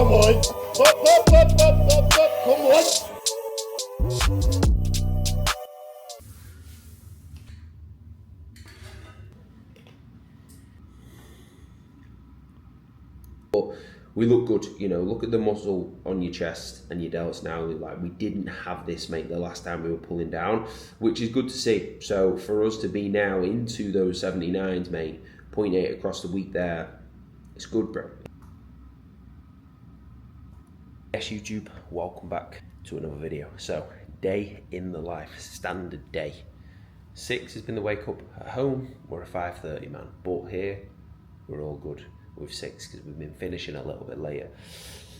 Come on. Come on. But we look good, you know, look at the muscle on your chest and your delts now. Like, we didn't have this, mate, the last time we were pulling down, which is good to see. So for us to be now into those 79s, mate, 0.8 across the week there, it's good, bro. Yes, YouTube, welcome back to another video. So, day in the life, standard day. 6 has been the wake up. At home, we're a 5:30 man, but here, we're all good with 6 because we've been finishing a little bit later.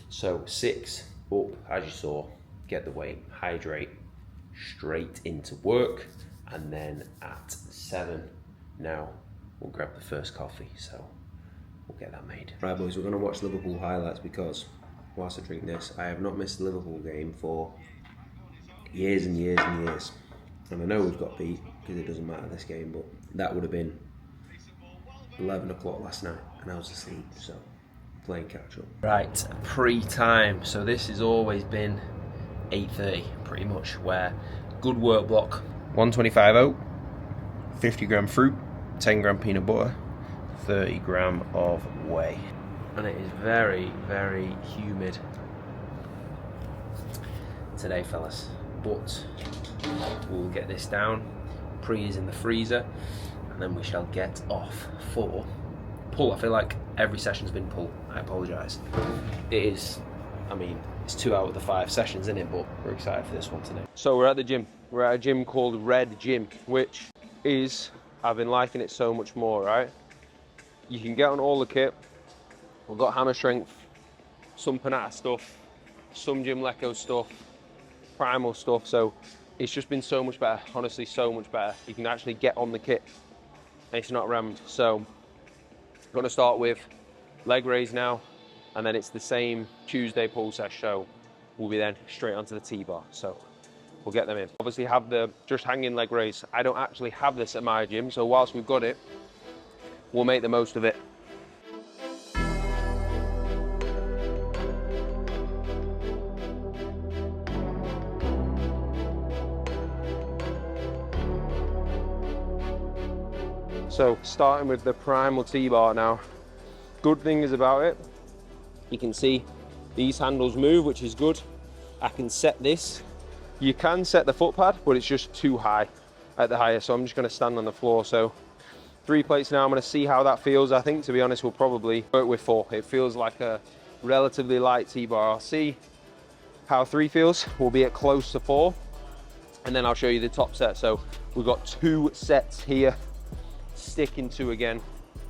So 6 up, as you saw, get the weight, hydrate, straight into work, and then at 7 now we'll grab the first coffee, so we'll get that made. Right boys, we're going to watch Liverpool highlights because whilst I drink this, I have not missed a Liverpool game for years and years and years, and I know we've got beat because it doesn't matter this game, but that would have been 11 o'clock last night and I was asleep, so playing catch up. Right, pre-time. So this has always been 8:30 pretty much, where good work block, 125 oat, 50 gram fruit, 10 gram peanut butter, 30 gram of whey. And it is very, very humid today, fellas, but we'll get this down. Pre is in the freezer, and then we shall get off for pull. I feel like every session's been pull. I apologise. It is, I mean, it's 2 out of the 5 sessions, isn't it? But we're excited for this one today. So we're at the gym. We're at a gym called Red Gym, which is, I've been liking it so much more, right? You can get on all the kit. We've got hammer strength, some Panata stuff, some Gym Leco stuff, primal stuff. So it's just been so much better, honestly, so much better. You can actually get on the kit and it's not rammed. So I'm gonna start with leg raise now, and then it's the same Tuesday pull session. So we'll be then straight onto the T-bar. So we'll get them in. Obviously have the just hanging leg raise. I don't actually have this at my gym, so whilst we've got it, we'll make the most of it. So starting with the primal T-bar now. Good thing is about it, you can see these handles move, which is good. I can set this. You can set the foot pad, but it's just too high at the highest, so I'm just gonna stand on the floor. So 3 plates now, I'm gonna see how that feels. I think, to be honest, we'll probably work with 4. It feels like a relatively light T-bar. I'll see how 3 feels. We'll be at close to 4, and then I'll show you the top set. So we've got 2 sets here. Sticking to, again,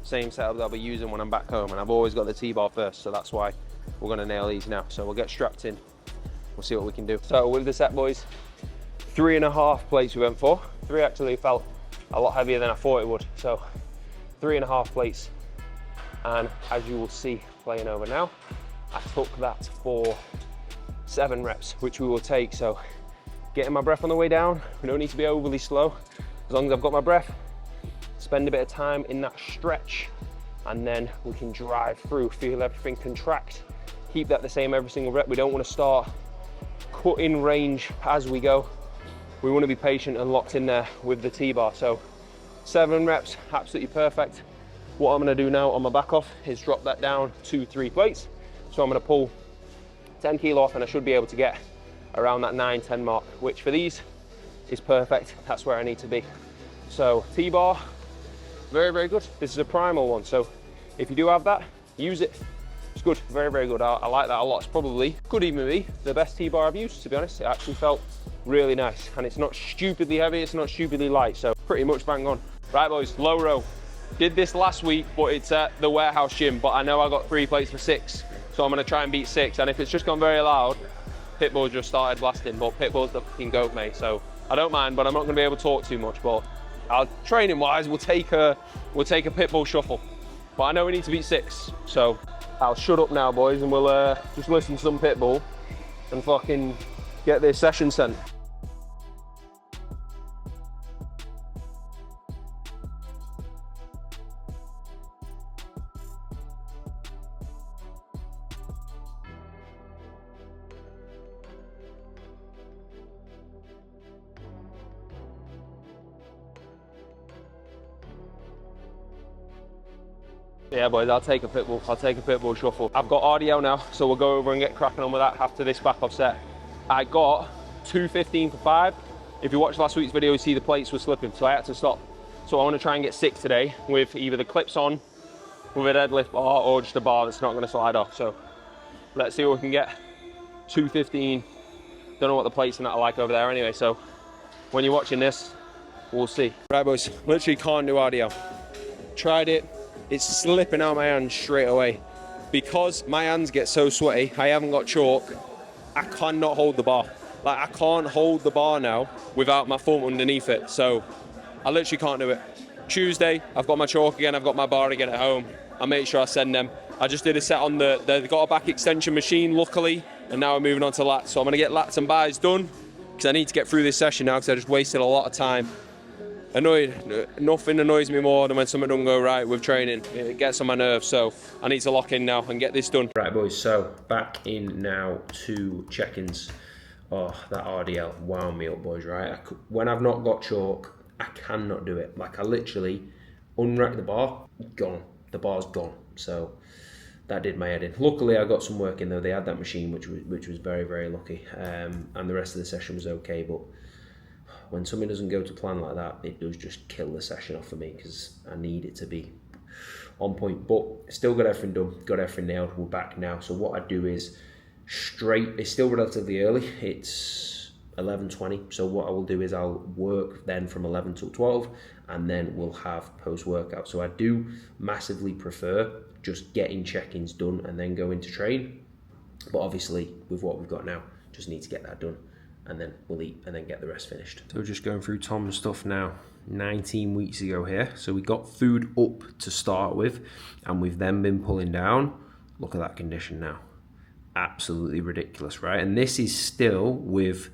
same setup that I'll be using when I'm back home, and I've always got the T-bar first, so that's why we're going to nail these now. So we'll get strapped in, we'll see what we can do. So with the set, boys, 3.5 plates we went for. 3 actually felt a lot heavier than I thought it would, so 3.5 plates. And as you will see playing over now, I took that for 7 reps, which we will take. So getting my breath on the way down, we don't need to be overly slow. As long as I've got my breath, spend a bit of time in that stretch, and then we can drive through, feel everything contract. Keep that the same every single rep. We don't want to start cutting range as we go. We want to be patient and locked in there with the T-bar. So 7 reps, absolutely perfect. What I'm going to do now on my back off is drop that down to 3 plates. So I'm going to pull 10 kilo off, and I should be able to get around that 9-10 mark, which for these is perfect. That's where I need to be. So T-bar, very, very good. This is a primal one, so if you do have that, use it. It's good, very, very good. I like that a lot. It's probably, could even be the best T-bar I've used, to be honest. It actually felt really nice, and it's not stupidly heavy, it's not stupidly light, so pretty much bang on. Right boys, low row. Did this last week, but it's at the warehouse gym, but I know I got 3 plates for 6, so I'm gonna try and beat 6, and if it's just gone very loud, Pitbull just started blasting, but Pitbull's the fucking goat, mate, so I don't mind, but I'm not gonna be able to talk too much, but training wise, we'll take a Pitbull shuffle. But I know we need to beat 6, so I'll shut up now, boys, and we'll just listen to some Pitbull and fucking get this session sent. Yeah, boys, I'll take a pit bull. I'll take a pit bull shuffle. I've got RDL now, so we'll go over and get cracking on with that after this back off set. I got 215 for 5. If you watched last week's video, you see the plates were slipping, so I had to stop. So I want to try and get 6 today with either the clips on, with a deadlift bar, or just a bar that's not going to slide off. So let's see what we can get. 215. Don't know what the plates and that are like over there anyway, so when you're watching this, we'll see. Right, boys, literally can't do RDL. Tried it. It's slipping out my hands straight away. Because my hands get so sweaty, I haven't got chalk, I cannot hold the bar. Like, I can't hold the bar now without my thumb underneath it. So I literally can't do it. Tuesday, I've got my chalk again, I've got my bar again at home. I'll make sure I send them. I just did a set on they've got a back extension machine, luckily, and now we're moving on to lats. So I'm gonna get lats and buys done, because I need to get through this session now, because I just wasted a lot of time. Nothing annoys me more than when something doesn't go right with training. It gets on my nerves, so I need to lock in now and get this done. Right, boys, so back in now to check-ins. Oh, that RDL wound me up, boys, right? When I've not got chalk, I cannot do it. Like, I literally unrack the bar, gone. The bar's gone. So that did my head in. Luckily, I got some work in though. They had that machine, which was very, very lucky. And the rest of the session was okay, but when something doesn't go to plan like that, it does just kill the session off for me, because I need it to be on point. But still got everything done, got everything nailed. We're back now. So what I do is it's still relatively early. It's 11:20. So what I will do is I'll work then from 11 till 12, and then we'll have post-workout. So I do massively prefer just getting check-ins done and then going to train. But obviously, with what we've got now, just need to get that done, and then we'll eat and then get the rest finished. So just going through Tom's stuff now. 19 weeks ago here. So we got food up to start with, and we've then been pulling down. Look at that condition now. Absolutely ridiculous, right? And this is still with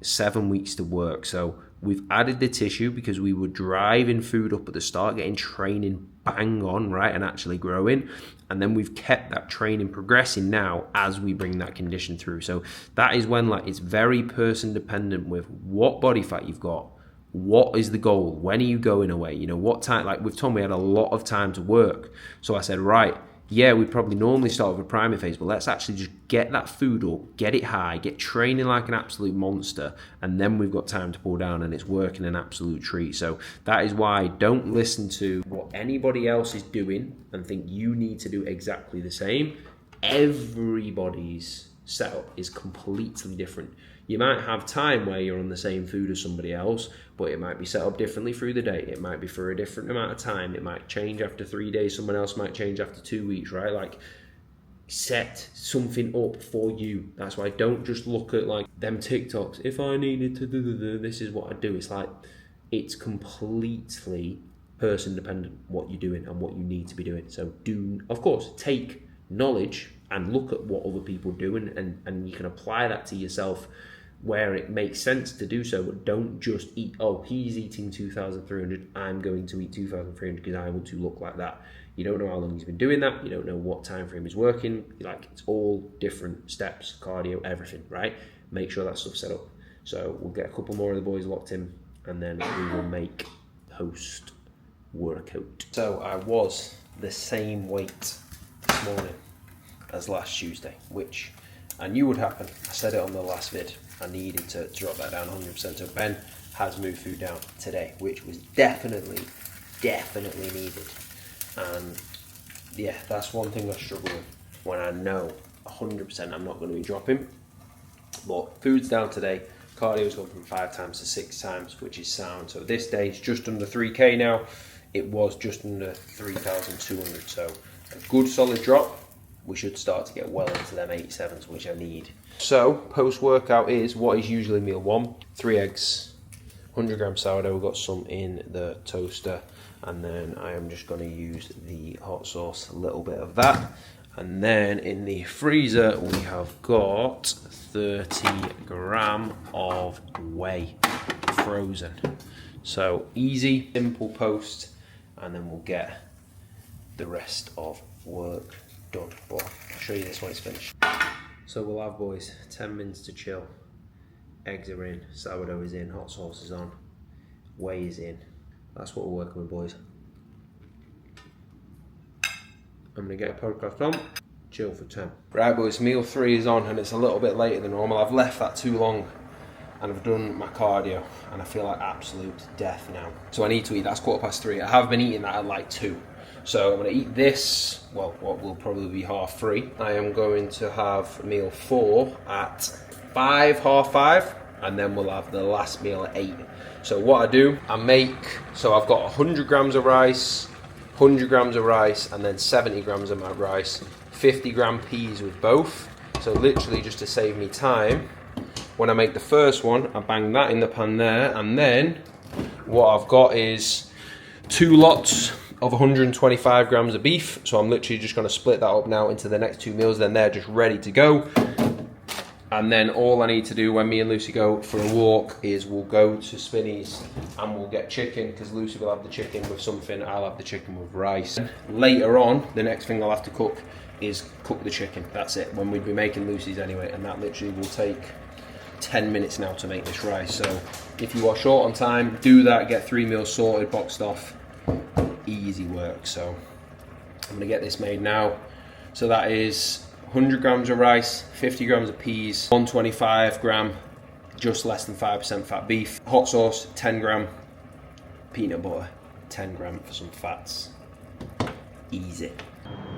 7 weeks to work. So we've added the tissue because we were driving food up at the start, getting training bang on, right, and actually growing. And then we've kept that training progressing now as we bring that condition through. So that is when, like, it's very person dependent with what body fat you've got, what is the goal, when are you going away, you know, what time. Like with Tom, we had a lot of time to work. So I said, right, yeah, we probably normally start with a primary phase, but let's actually just get that food up, get it high, get training like an absolute monster, and then we've got time to pull down, and it's working an absolute treat. So that is why don't listen to what anybody else is doing and think you need to do exactly the same. Everybody's setup is completely different. You might have time where you're on the same food as somebody else, but it might be set up differently through the day. It might be for a different amount of time. It might change after 3 days. Someone else might change after 2 weeks, right? Like, set something up for you. That's why don't just look at like them TikToks. If I needed to do this is what I do. It's like, it's completely person dependent what you're doing and what you need to be doing. So do, of course, take knowledge and look at what other people do, and you can apply that to yourself where it makes sense to do so, but don't just eat, oh, he's eating 2,300, I'm going to eat 2,300 because I want to look like that. You don't know how long he's been doing that, you don't know what time frame he's working, like, it's all different steps, cardio, everything, right? Make sure that stuff's set up. So we'll get a couple more of the boys locked in, and then we will make post workout. So I was the same weight this morning as last Tuesday, which I knew would happen. I said it on the last vid. I needed to drop that down 100%. So Ben has moved food down today, which was definitely needed. And yeah, that's one thing I struggle with when I know 100% I'm not going to be dropping. But food's down today. Cardio's gone from 5 times to 6 times, which is sound. So this day it's just under 3K now. It was just under 3,200. So a good solid drop. We should start to get well into them 87s, which I need. So post-workout is what is usually meal 1. 3 eggs, 100 gram sourdough. We've got some in the toaster, and then I am just going to use the hot sauce, a little bit of that. And then in the freezer we have got 30 gram of whey, frozen. So easy, simple post, and then we'll get the rest of work done. But I'll show you this when it's finished. So we'll have, boys, 10 minutes to chill. Eggs are in, sourdough is in, hot sauce is on, whey is in. That's what we're working with, boys. I'm gonna get a podcast on, chill for 10. Right boys, meal 3 is on and it's a little bit later than normal. I've left that too long and I've done my cardio and I feel like absolute death now. So I need to eat, that's 3:15. I have been eating that at like 2. So I'm gonna eat this, well, what will probably be 3:30. I am going to have meal 4 at 5, 5:30, and then we'll have the last meal at 8. So what I do, so I've got 100 grams of rice, 100 grams of rice, and then 70 grams of my rice, 50 gram peas with both. So literally just to save me time, when I make the first one, I bang that in the pan there, and then what I've got is 2 lots of 125 grams of beef. So I'm literally just gonna split that up now into the next 2 meals, then they're just ready to go. And then all I need to do when me and Lucy go for a walk is we'll go to Spinny's and we'll get chicken, because Lucy will have the chicken with something, I'll have the chicken with rice. Later on, the next thing I'll have to cook is cook the chicken. That's it, when we'd be making Lucy's anyway, and that literally will take 10 minutes now to make this rice. So if you are short on time, do that, get 3 meals sorted, boxed off, easy work. So I'm gonna get this made now. So that is 100 grams of rice, 50 grams of peas, 125 gram, just less than 5% fat beef, hot sauce, 10 gram, peanut butter, 10 gram for some fats. Easy.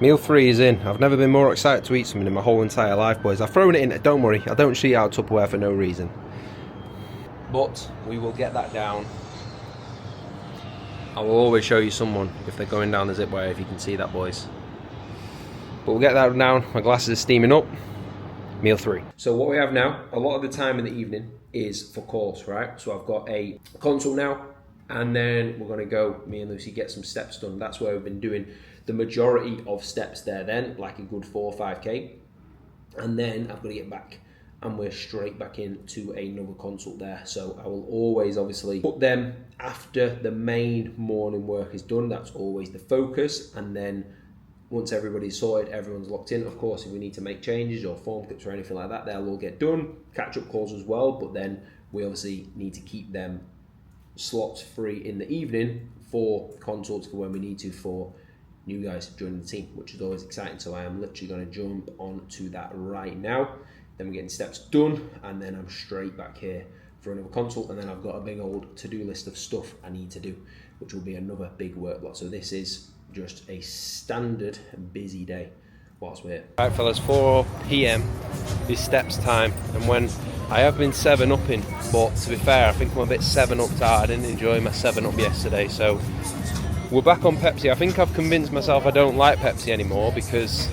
Meal 3 is in. I've never been more excited to eat something in my whole entire life, boys. I've thrown it in, don't worry, I don't cheat out Tupperware for no reason. But we will get that down. I will always show you someone if they're going down the zip wire, if you can see that, boys. But we'll get that down, my glasses are steaming up. Meal 3. So what we have now, a lot of the time in the evening is for calls, right? So I've got a consult now, and then we're gonna go, me and Lucy, get some steps done. That's where we've been doing the majority of steps there then, like a good 4 or 5K. And then I've got to get back and we're straight back into another consult there. So I will always obviously put them after the main morning work is done. That's always the focus. And then once everybody's sorted, everyone's locked in. Of course, if we need to make changes or form clips or anything like that, they'll all get done. Catch-up calls as well, but then we obviously need to keep them slots free in the evening for consults for when we need to for new guys joining the team, which is always exciting. So I am literally going to jump onto that right now. Then we're getting steps done, and then I'm straight back here for another consult, and then I've got a big old to-do list of stuff I need to do, which will be another big work block. So this is just a standard busy day whilst we're here. Right fellas, 4 PM is steps time, and when I have been 7-upping, but to be fair, I think I'm a bit 7-upped out. I didn't enjoy my 7-up yesterday, so we're back on Pepsi. I think I've convinced myself I don't like Pepsi anymore, because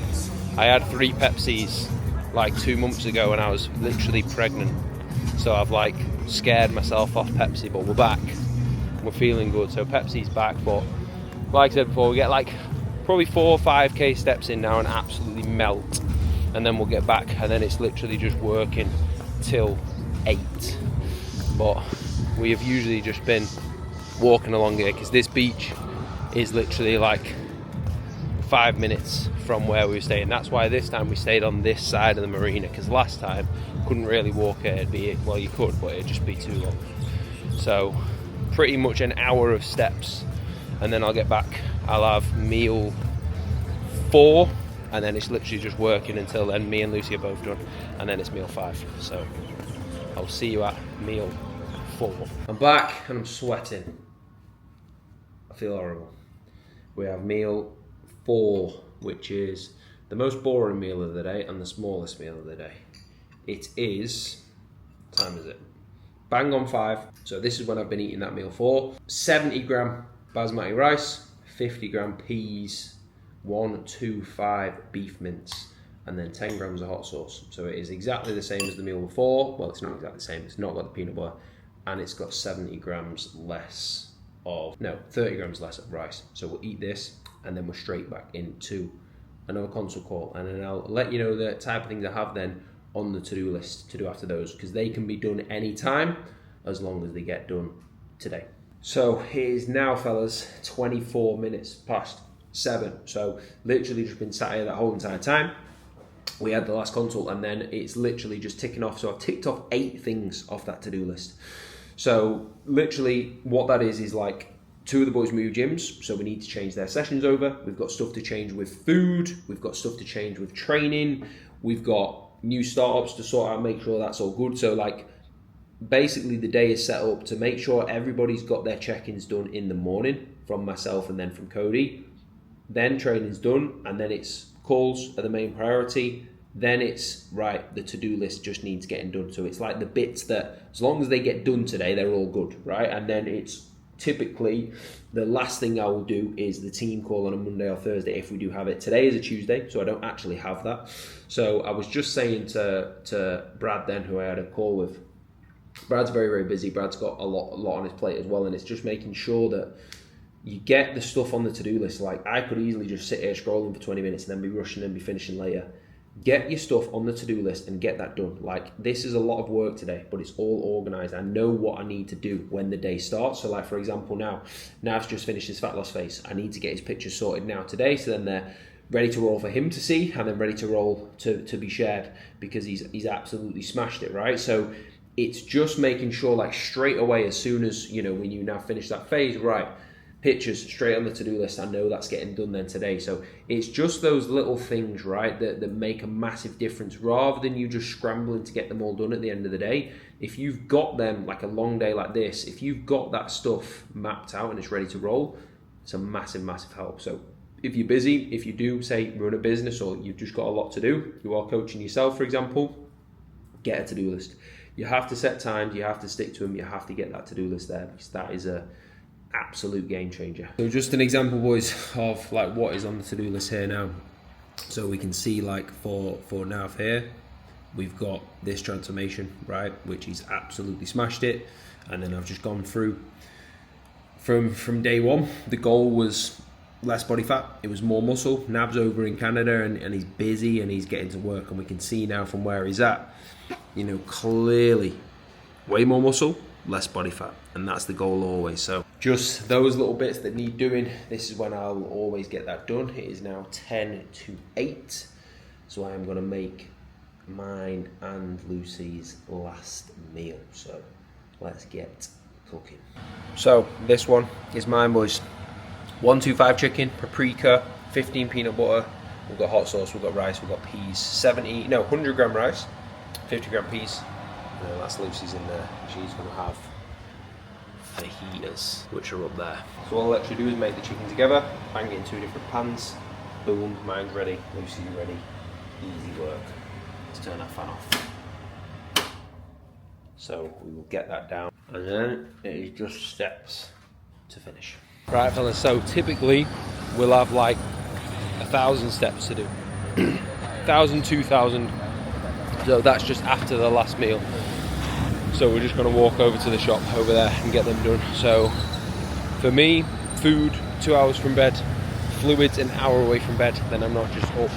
I had 3 Pepsis like 2 months ago and I was literally pregnant. So I've like scared myself off Pepsi, but we're back. We're feeling good, so Pepsi's back. But like I said before, we get like probably 4 or 5K steps in now and absolutely melt. And then we'll get back, and then it's literally just working till 8. But we have usually just been walking along here, because this beach is literally like 5 minutes from where we were staying. That's why this time we stayed on this side of the marina, because last time couldn't really walk here. It'd be, well, you could, but it'd just be too long. So pretty much an hour of steps, and then I'll get back. I'll have meal 4, and then it's literally just working until then. Me and Lucy are both done, and then it's meal 5. So I'll see you at meal 4. I'm back and I'm sweating. I feel horrible. We have meal 4, which is the most boring meal of the day and the smallest meal of the day. It is, what time is it? Bang on 5. So this is when I've been eating that meal 4. 70 gram basmati rice, 50 gram peas, 125 beef mince, and then 10 grams of hot sauce. So it is exactly the same as the meal before. Well, it's not exactly the same. It's not got the peanut butter, and it's got 70 grams less of, no, 30 grams less of rice. So we'll eat this, and then we're straight back into another consult call, and then I'll let you know the type of things I have then on the to-do list to do after those, because they can be done anytime as long as they get done today. So it is now, fellas, 24 minutes past 7. So literally just been sat here that whole entire time. We had the last consult, and then it's literally just ticking off. So I've ticked off 8 things off that to-do list. So literally what that is like 2 of the boys moved gyms, so we need to change their sessions over. We've got stuff to change with food. We've got stuff to change with training. We've got new startups to sort out, make sure that's all good. So like, basically the day is set up to make sure everybody's got their check-ins done in the morning from myself and then from Cody. Then training's done, and then it's calls are the main priority. Then it's, right, the to-do list just needs getting done. So it's like the bits that, as long as they get done today, they're all good, right? And then it's typically the last thing I will do is the team call on a Monday or Thursday if we do have it. Today is a Tuesday, so I don't actually have that. So I was just saying to Brad then, who I had a call with, Brad's very, very busy. Brad's got a lot on his plate as well, and it's just making sure that you get the stuff on the to-do list. Like, I could easily just sit here scrolling for 20 minutes and then be rushing and be finishing later. Get your stuff on the to-do list and get that done. Like, this is a lot of work today, but it's all organised. I know what I need to do when the day starts. So like, for example, now, Nav's just finished his fat loss phase. I need to get his pictures sorted now today, so then they're ready to roll for him to see, and then ready to roll to be shared, because he's absolutely smashed it, right? So it's just making sure, like, straight away, as soon as, you know, when you now finish that phase, right, pictures straight on the to-do list. I know that's getting done then today. So it's just those little things, right, that make a massive difference, rather than you just scrambling to get them all done at the end of the day. If you've got them, like a long day like this, if you've got that stuff mapped out and it's ready to roll, it's a massive, massive help. So if you're busy, if you do, say, run a business, or you've just got a lot to do, you are coaching yourself, for example, get a to-do list. You have to set times, you have to stick to them, you have to get that to-do list there, because that is a absolute game changer. So just an example, boys, of like what is on the to-do list here now. So we can see, like, for Nav here, we've got this transformation, right, which he's absolutely smashed it. And then I've just gone through from day one. The goal was less body fat, it was more muscle. Nav's over in Canada and he's busy and he's getting to work, and we can see now from where he's at, you know, clearly way more muscle, less body fat, and that's the goal always. So just those little bits that need doing, this is when I'll always get that done. It is now 10 to 8, so I am going to make mine and Lucy's last meal. So let's get cooking. So this one is mine, boys. 125 chicken, paprika, 15 peanut butter. We've got hot sauce, we've got rice, we've got peas. 100 gram rice, 50 gram peas. And then that's Lucy's in there. She's going to have fajitas, which are up there. So all I'll let you do is make the chicken together, bang it in 2 different pans. Boom, mine's ready, Lucy's ready. Easy work. Let's turn that fan off. So we will get that down, and then it is just steps to finish. Right, fellas, so typically we'll have like 1,000 steps to do. 1,000, 2,000. So that's just after the last meal. So we're just going to walk over to the shop over there and get them done. So for me, food 2 hours from bed, fluids an hour away from bed, then I'm not just up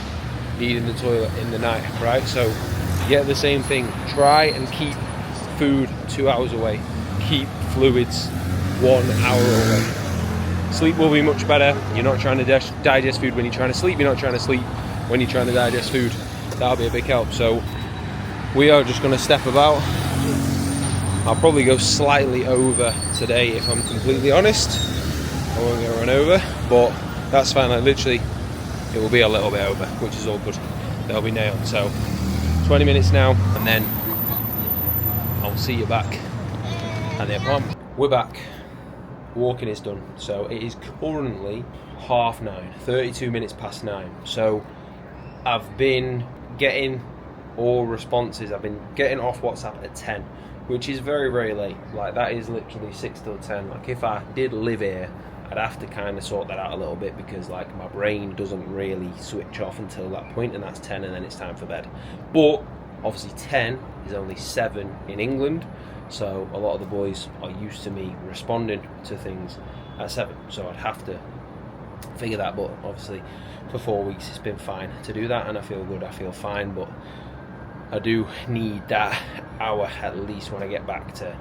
needing the toilet in the night, right? So get the same thing. Try and keep food 2 hours away. Keep fluids 1 hour away. Sleep will be much better. You're not trying to digest food when you're trying to sleep. You're not trying to sleep when you're trying to digest food. That'll be a big help. So we are just going to step about. I'll probably go slightly over today, if I'm completely honest. I won't get run over, but that's fine. Like, literally, it will be a little bit over, which is all good. They'll be nailed. So 20 minutes now, and then I'll see you back at the apartment. We're back. Walking is done. So it is currently 9:30, 32 minutes past 9. So I've been getting all responses. I've been getting off WhatsApp at 10, which is very, very late. Like, that is literally 6 till 10. Like, if I did live here, I'd have to kind of sort that out a little bit, because like my brain doesn't really switch off until that point, and that's 10, and then it's time for bed. But obviously 10 is only 7 in England, so a lot of the boys are used to me responding to things at 7, so I'd have to figure that. But obviously for 4 weeks it's been fine to do that, and I feel good, I feel fine. But I do need that hour at least when I get back to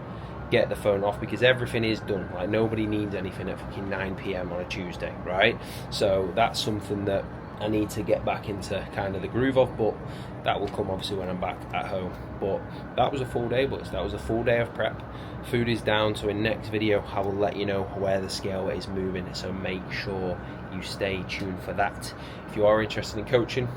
get the phone off, because everything is done. Like, nobody needs anything at fucking 9 PM on a Tuesday, right? So that's something that I need to get back into kind of the groove of, but that will come obviously when I'm back at home. But that was a full day, but that was a full day of prep. Food is down, so in next video I will let you know where the scale is moving, so make sure you stay tuned for that. If you are interested in coaching,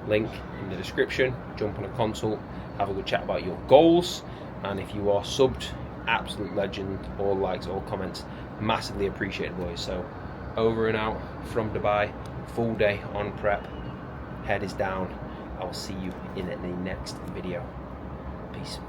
link in the description, jump on a consult, have a good chat about your goals, and if you are subbed, absolute legend, all likes, all comments, massively appreciated, boys. So over and out from Dubai, full day on prep, head is down. I'll see you in the next video. Peace.